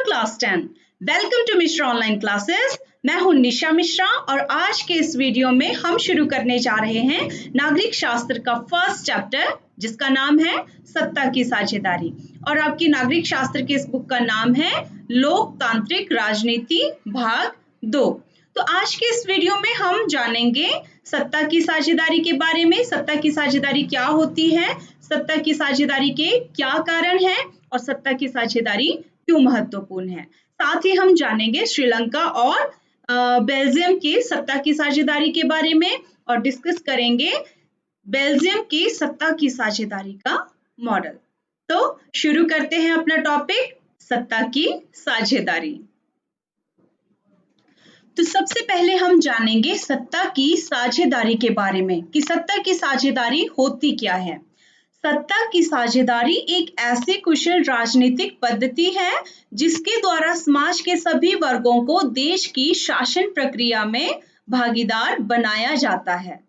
Class 10। Welcome to Mishra online classes. मैं हूं निशा मिश्रा और आज के इस वीडियो में हम शुरू करने जा रहे हैं नागरिक शास्त्र का फर्स्ट चैप्टर, जिसका नाम है सत्ता की साझेदारी। और आपकी नागरिक शास्त्र की इस बुक का नाम है लोकतांत्रिक राजनीति भाग 2। तो आज के इस वीडियो में हम जानेंगे सत्ता की साझेदारी के बारे में। सत्ता की साझेदारी क्या होती है, सत्ता की साझेदारी के क्या कारण हैं और सत्ता की साझेदारी क्यों महत्वपूर्ण है। साथ ही हम जानेंगे श्रीलंका और बेल्जियम की सत्ता की साझेदारी के बारे में और डिस्कस करेंगे बेल्जियम की सत्ता की साझेदारी का मॉडल। तो शुरू करते हैं अपना टॉपिक, सत्ता की साझेदारी। तो सबसे पहले हम जानेंगे सत्ता की साझेदारी के बारे में कि सत्ता की साझेदारी होती क्या है। सत्ता की साझेदारी एक ऐसी कुशल राजनीतिक पद्धति है जिसके द्वारा समाज के सभी वर्गों को देश की शासन प्रक्रिया में भागीदार बनाया जाता है।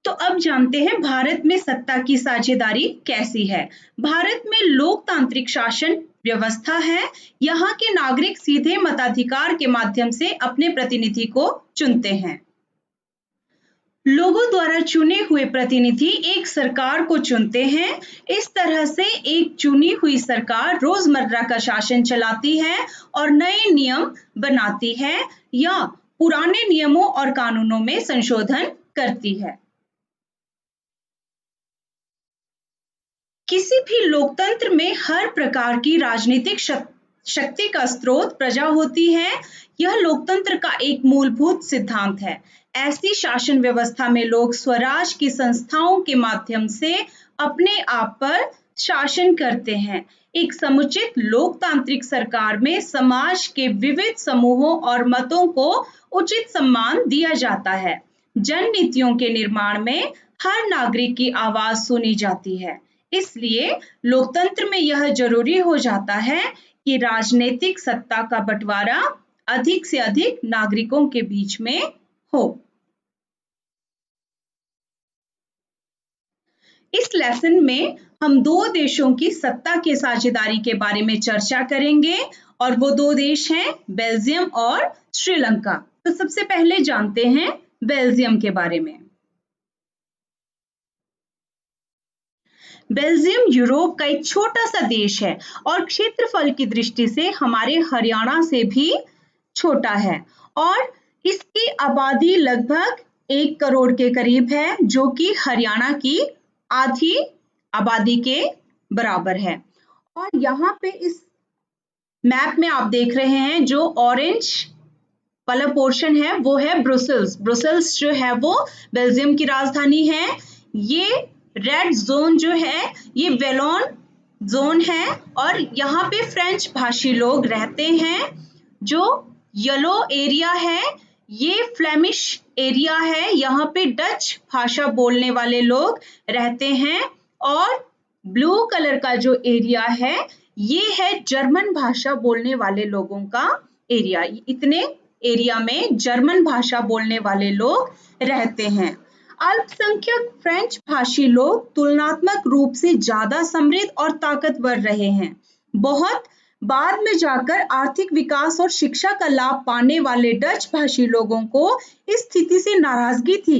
तो अब जानते हैं भारत में सत्ता की साझेदारी कैसी है। भारत में लोकतांत्रिक शासन व्यवस्था है। यहाँ के नागरिक सीधे मताधिकार के माध्यम से अपने प्रतिनिधि को चुनते हैं। लोगों द्वारा चुने हुए प्रतिनिधि एक सरकार को चुनते हैं। इस तरह से एक चुनी हुई सरकार रोजमर्रा का शासन चलाती है और नए नियम बनाती है या पुराने नियमों और कानूनों में संशोधन करती है। किसी भी लोकतंत्र में हर प्रकार की राजनीतिक शक्ति का स्रोत प्रजा होती है। यह लोकतंत्र का एक मूलभूत सिद्धांत है। ऐसी शासन व्यवस्था में लोग स्वराज की संस्थाओं के माध्यम से अपने आप पर शासन करते हैं। एक समुचित लोकतांत्रिक सरकार में समाज के विविध समूहों और मतों को उचित सम्मान दिया जाता है। जन नीतियों के निर्माण में हर नागरिक की आवाज सुनी जाती है। इसलिए लोकतंत्र में यह जरूरी हो जाता है कि राजनीतिक सत्ता का बंटवारा अधिक से अधिक नागरिकों के बीच में हो। इस लेसन में हम दो देशों की सत्ता की साझेदारी के बारे में चर्चा करेंगे और वो दो देश हैं बेल्जियम और श्रीलंका। तो सबसे पहले जानते हैं बेल्जियम के बारे में। बेल्जियम यूरोप का एक छोटा सा देश है और क्षेत्रफल की दृष्टि से हमारे हरियाणा से भी छोटा है और इसकी आबादी लगभग 1 करोड़ के करीब है, जो कि हरियाणा की आधी आबादी के बराबर है। और यहाँ पे इस मैप में आप देख रहे हैं जो ऑरेंज वाला पोर्शन है वो है ब्रुसेल्स। ब्रुसेल्स जो है वो बेल्जियम की राजधानी है। ये रेड जोन जो है ये वेलोन जोन है और यहाँ पे फ्रेंच भाषी लोग रहते हैं। जो येलो एरिया है ये फ्लेमिश एरिया है, यहाँ पे डच भाषा बोलने वाले लोग रहते हैं। और ब्लू कलर का जो एरिया है ये है जर्मन भाषा बोलने वाले लोगों का एरिया। इतने एरिया में जर्मन भाषा बोलने वाले लोग रहते हैं। अल्पसंख्यक फ्रेंच भाषी लोग तुलनात्मक रूप से ज्यादा समृद्ध और ताकतवर रहे हैं। बहुत बाद में जाकर आर्थिक विकास और शिक्षा का लाभ पाने वाले डच भाषी लोगों को इस स्थिति से नाराजगी थी।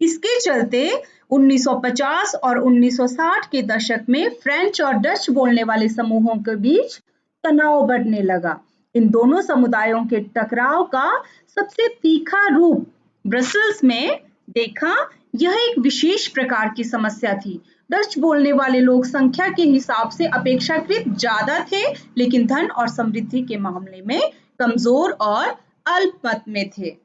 इसके चलते 1950 और 1960 के दशक में फ्रेंच और डच बोलने वाले समूहों के बीच तनाव बढ़ने लगा। इन दोनों समुदायों के टकराव का सबसे तीखा रूप ब्रसेल्स में देखा। यह एक विशेष प्रकार की समस्या थी। डच बोलने वाले लोग संख्या के हिसाब से अपेक्षाकृत ज्यादा थे, लेकिन धन और समृद्धि के मामले में कमजोर और अल्पमत में थे।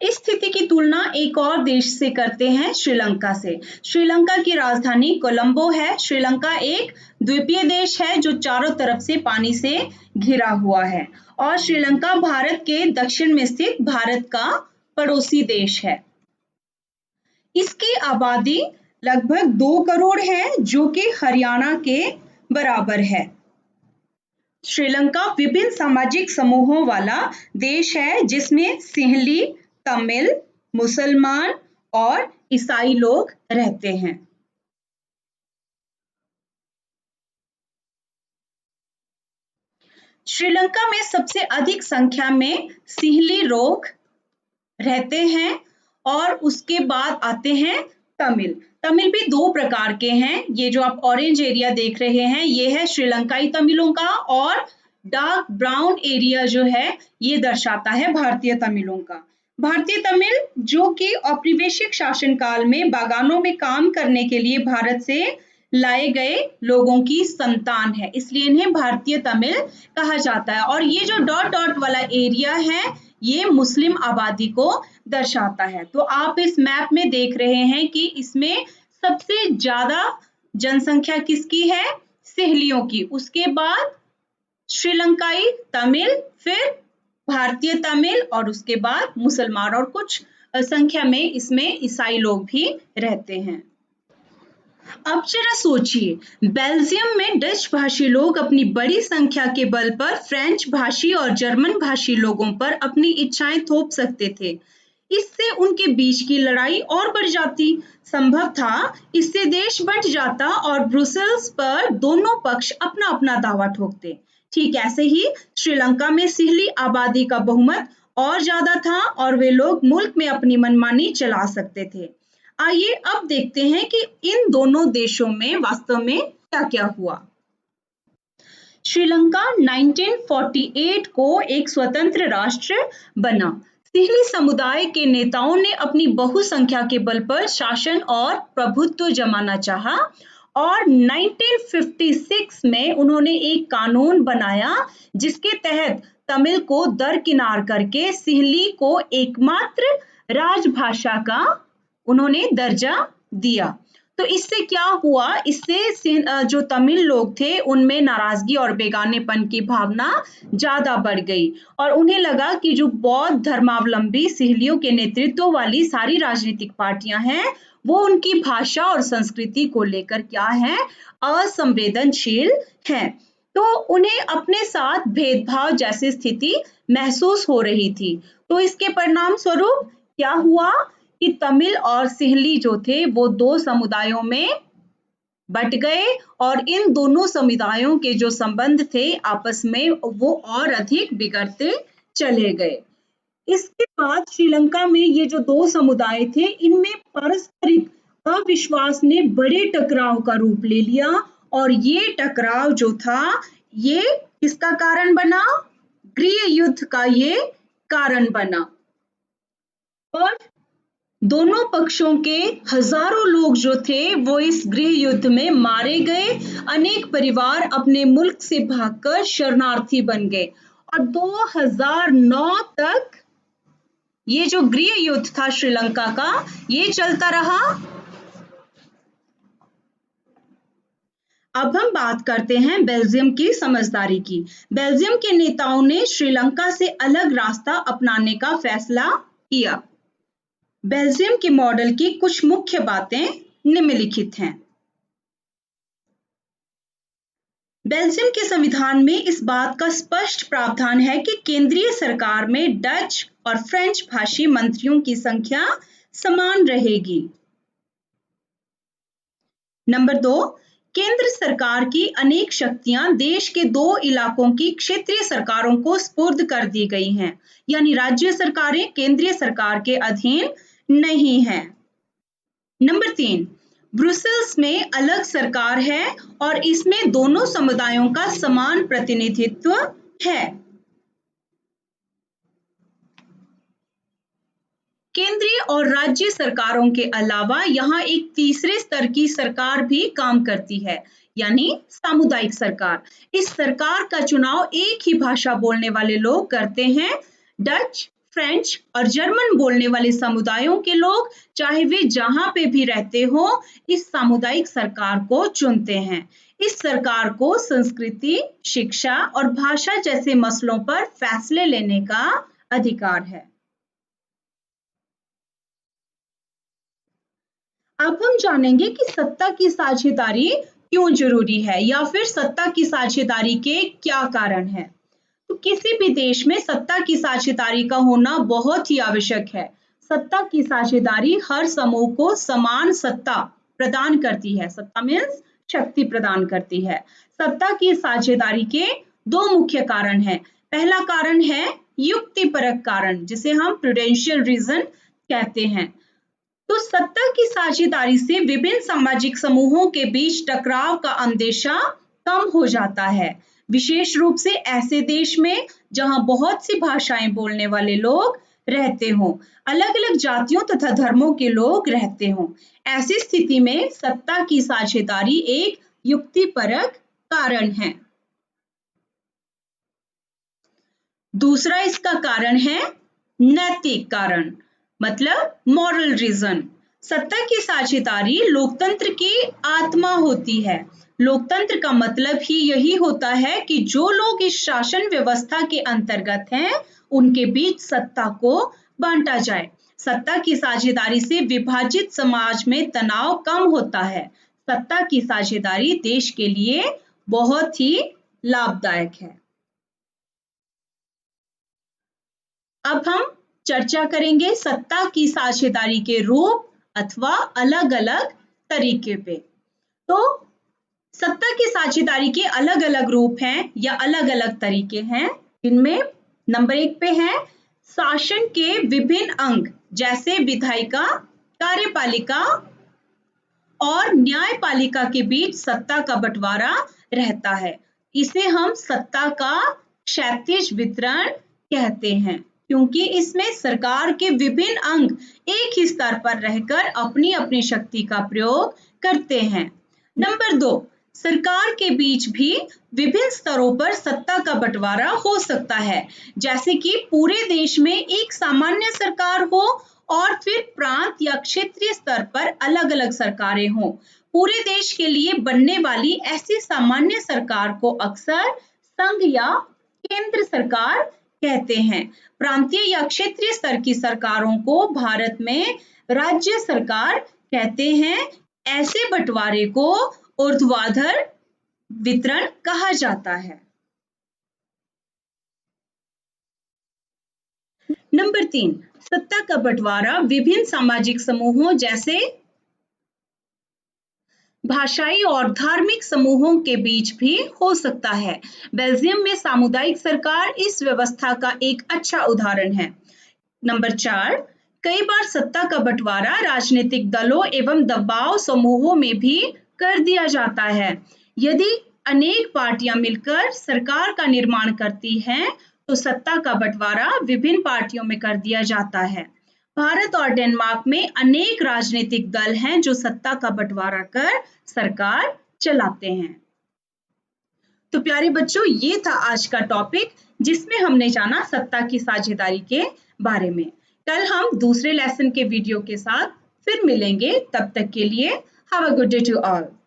इस स्थिति की तुलना एक और देश से करते हैं, श्रीलंका से। श्रीलंका की राजधानी कोलंबो है। श्रीलंका एक द्वीपीय देश है जो चारों तरफ से पानी से घिरा हुआ है और श्रीलंका भारत के दक्षिण में स्थित भारत का पड़ोसी देश है। इसकी आबादी लगभग 2 करोड़ है, जो कि हरियाणा के बराबर है। श्रीलंका विभिन्न सामाजिक समूहों वाला देश है जिसमें सिंहली, तमिल, मुसलमान और ईसाई लोग रहते हैं। श्रीलंका में सबसे अधिक संख्या में सिंहली लोग रहते हैं और उसके बाद आते हैं तमिल। तमिल भी दो प्रकार के हैं। ये जो आप ऑरेंज एरिया देख रहे हैं ये है श्रीलंकाई तमिलों का, और डार्क ब्राउन एरिया जो है ये दर्शाता है भारतीय तमिलों का। भारतीय तमिल जो कि औपनिवेशिक शासनकाल में बागानों में काम करने के लिए भारत से लाए गए लोगों की संतान है, इसलिए इन्हें भारतीय तमिल कहा जाता है। और ये जो डॉट डॉट वाला एरिया है ये मुस्लिम आबादी को दर्शाता है। तो आप इस मैप में देख रहे हैं कि इसमें सबसे ज्यादा जनसंख्या किसकी है? सिंहलियों की, उसके बाद श्रीलंकाई तमिल, फिर भारतीय तमिल और उसके बाद मुसलमान, और कुछ संख्या में इसमें ईसाई लोग भी रहते हैं। अब जरा सोचिए, बेल्जियम में डच भाषी लोग अपनी बड़ी संख्या के बल पर फ्रेंच भाषी और जर्मन भाषी लोगों पर अपनी इच्छाएं थोप सकते थे। इससे उनके बीच की लड़ाई और बढ़ जाती। संभव था इससे देश बंट जाता और ब्रुसेल्स पर दोनों पक्ष अपना अपना दावा ठोकते। ठीक ऐसे ही श्रीलंका में सिंहली आबादी का बहुमत और ज्यादा था और वे लोग मुल्क में अपनी मनमानी चला सकते थे। आइए अब देखते हैं कि इन दोनों देशों में वास्तव में क्या-क्या हुआ। श्रीलंका 1948 को एक स्वतंत्र राष्ट्र बना। सिंहली समुदाय के नेताओं ने अपनी बहुसंख्या के बल पर शासन और प्रभुत्व जमाना चाहा और 1956 में उन्होंने एक कानून बनाया जिसके तहत तमिल को दरकिनार करके सिंहली को एकमात्र राजभाषा का उन्होंने दर्जा दिया। तो इससे क्या हुआ? इससे जो तमिल लोग थे उनमें नाराजगी और बेगानेपन की भावना ज्यादा बढ़ गई और उन्हें लगा कि जो बौद्ध धर्मावलंबी सिंहलियों के नेतृत्व वाली सारी राजनीतिक पार्टियां हैं वो उनकी भाषा और संस्कृति को लेकर क्या है? असंवेदनशील हैं। तो उन्हें अपने साथ भेदभाव जैसी स्थिति महसूस हो रही थी। तो इसके परिणाम स्वरूप क्या हुआ कि तमिल और सिंहली जो थे वो दो समुदायों में बट गए और इन दोनों समुदायों के जो संबंध थे आपस में वो और अधिक बिगड़ते चले गए। इसके बाद श्रीलंका में ये जो दो समुदाय थे इनमें पारस्परिक अविश्वास ने बड़े टकराव का रूप ले लिया और ये टकराव जो था ये किसका कारण बना? गृह युद्ध का ये कारण बना और दोनों पक्षों के हजारों लोग जो थे वो इस गृह युद्ध में मारे गए। अनेक परिवार अपने मुल्क से भागकर शरणार्थी बन गए और 2009 तक ये जो गृह युद्ध था श्रीलंका का ये चलता रहा। अब हम बात करते हैं बेल्जियम की समझदारी की। बेल्जियम के नेताओं ने श्रीलंका से अलग रास्ता अपनाने का फैसला किया। बेल्जियम के मॉडल की कुछ मुख्य बातें निम्नलिखित हैं। बेल्जियम के संविधान में इस बात का स्पष्ट प्रावधान है कि केंद्रीय सरकार में डच और फ्रेंच भाषी मंत्रियों की संख्या समान रहेगी। नंबर 2, केंद्र सरकार की अनेक शक्तियां देश के दो इलाकों की क्षेत्रीय सरकारों को सुपुर्द कर दी गई हैं, यानी राज्य सरकारें केंद्रीय सरकार के अधीन नहीं है। नंबर 3, ब्रुसेल्स में अलग सरकार है और इसमें दोनों समुदायों का समान प्रतिनिधित्व है। केंद्रीय और राज्य सरकारों के अलावा यहाँ एक तीसरे स्तर की सरकार भी काम करती है, यानी सामुदायिक सरकार। इस सरकार का चुनाव एक ही भाषा बोलने वाले लोग करते हैं। डच, फ्रेंच और जर्मन बोलने वाले समुदायों के लोग चाहे वे जहां पे भी रहते हो इस सामुदायिक सरकार को चुनते हैं। इस सरकार को संस्कृति, शिक्षा और भाषा जैसे मसलों पर फैसले लेने का अधिकार है। अब हम जानेंगे कि सत्ता की साझेदारी क्यों जरूरी है या फिर सत्ता की साझेदारी के क्या कारण है। तो किसी भी देश में सत्ता की साझेदारी का होना बहुत ही आवश्यक है। सत्ता की साझेदारी हर समूह को समान सत्ता प्रदान करती है। सत्ता मीन्स शक्ति प्रदान करती है। सत्ता की साझेदारी के दो मुख्य कारण हैं। पहला कारण है युक्तिपरक कारण, जिसे हम प्रूडेंशियल रीजन कहते हैं। तो सत्ता की साझेदारी से विभिन्न सामाजिक समूहों के बीच टकराव का अंदेशा कम हो जाता है, विशेष रूप से ऐसे देश में जहां बहुत सी भाषाएं बोलने वाले लोग रहते हों, अलग-अलग जातियों तथा धर्मों के लोग रहते हों। ऐसी स्थिति में सत्ता की साझेदारी एक युक्तिपरक कारण है। दूसरा इसका कारण है नैतिक कारण, मतलब मॉरल रीजन। सत्ता की साझेदारी लोकतंत्र की आत्मा होती है। लोकतंत्र का मतलब ही यही होता है कि जो लोग इस शासन व्यवस्था के अंतर्गत हैं, उनके बीच सत्ता को बांटा जाए। सत्ता की साझेदारी से विभाजित समाज में तनाव कम होता है। सत्ता की साझेदारी देश के लिए बहुत ही लाभदायक है। अब हम चर्चा करेंगे सत्ता की साझेदारी के रूप अथवा अलग-अलग तरीके पे। तो सत्ता की साझेदारी के अलग-अलग रूप हैं या अलग-अलग तरीके हैं। इनमें नंबर 1 पे है शासन के विभिन्न अंग, जैसे विधायिका, कार्यपालिका और न्यायपालिका के बीच सत्ता का बंटवारा रहता है। इसे हम सत्ता का क्षैतिज वितरण कहते हैं, क्योंकि इसमें सरकार के विभिन्न अंग एक ही स्तर पर रहकर अपनी अपनी शक्ति का प्रयोग करते हैं। नंबर 2, सरकार के बीच भी विभिन्न स्तरों पर सत्ता का बंटवारा हो सकता है, जैसे कि पूरे देश में एक सामान्य सरकार हो और फिर प्रांत या क्षेत्रीय स्तर पर अलग-अलग सरकारें हों। पूरे देश के लिए बनने वाली ऐसी सामान्य सरकार को अक्सर संघ या केंद्र सरकार कहते हैं। प्रांतीय या क्षेत्रीय स्तर की सरकारों को भारत में राज्य सरकार कहते हैं। ऐसे बंटवारे को ऊर्ध्वाधर वितरण कहा जाता है। नंबर 3, सत्ता का बंटवारा विभिन्न सामाजिक समूहों जैसे भाषाई और धार्मिक समूहों के बीच भी हो सकता है। बेल्जियम में सामुदायिक सरकार इस व्यवस्था का एक अच्छा उदाहरण है। नंबर 4, कई बार सत्ता का बंटवारा राजनीतिक दलों एवं दबाव समूहों में भी कर दिया जाता है। यदि अनेक पार्टियां मिलकर सरकार का निर्माण करती हैं, तो सत्ता का बंटवारा विभिन्न पार्टियों में कर दिया जाता है। भारत और डेनमार्क में अनेक राजनीतिक दल हैं जो सत्ता का बंटवारा कर सरकार चलाते हैं। तो प्यारे बच्चों, ये था आज का टॉपिक, जिसमें हमने जाना सत्ता की साझेदारी के बारे में। कल हम दूसरे लेसन के वीडियो के साथ फिर मिलेंगे। तब तक के लिए have a good day to all.